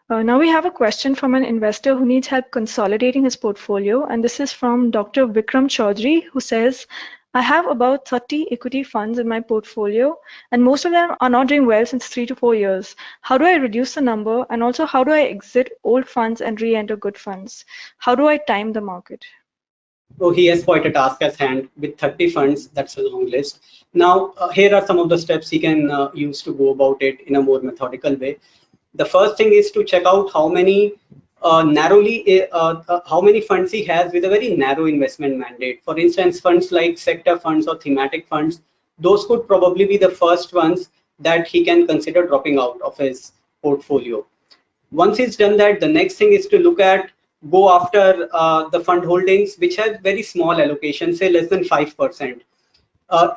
Now we have a question from an investor who needs help consolidating his portfolio, and this is from Dr. Vikram Chaudhary, who says, I have about 30 equity funds in my portfolio, and most of them are not doing well since 3 to 4 years. How do I reduce the number, and also how do I exit old funds and re-enter good funds? How do I time the market? So he has quite a task at hand with 30 funds. That's a long list. Now, here are some of the steps he can use to go about it in a more methodical way. The first thing is to check out how many how many funds he has with a very narrow investment mandate. For instance, funds like sector funds or thematic funds, those could probably be the first ones that he can consider dropping out of his portfolio. Once he's done that, the next thing is to go after the fund holdings which have very small allocation, say less than 5%.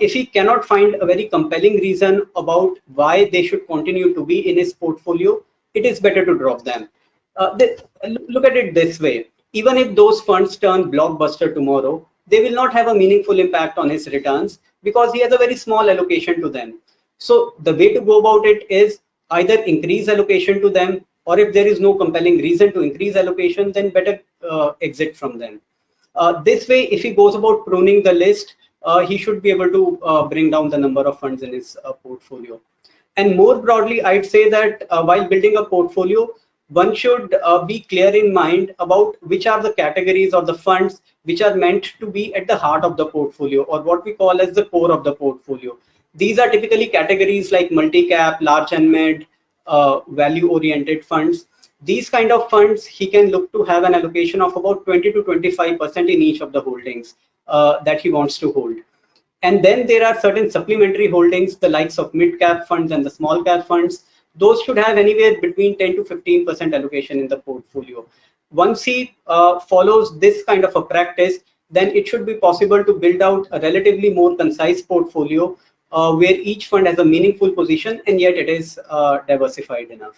If he cannot find a very compelling reason about why they should continue to be in his portfolio, it is better to drop them. Look at it this way. Even if those funds turn blockbuster tomorrow, they will not have a meaningful impact on his returns because he has a very small allocation to them. So the way to go about it is either increase allocation to them, or if there is no compelling reason to increase allocation, then better exit from them. This way, if he goes about pruning the list, he should be able to bring down the number of funds in his portfolio. And more broadly, I'd say that while building a portfolio, one should be clear in mind about which are the categories or the funds which are meant to be at the heart of the portfolio, or what we call as the core of the portfolio. These are typically categories like multi-cap, large and mid, value-oriented funds. These kind of funds, he can look to have an allocation of about 20 to 25% in each of the holdings that he wants to hold. And then there are certain supplementary holdings, the likes of mid-cap funds and the small-cap funds. Those should have anywhere between 10 to 15% allocation in the portfolio. Once he follows this kind of a practice, then it should be possible to build out a relatively more concise portfolio where each fund has a meaningful position and yet it is diversified enough.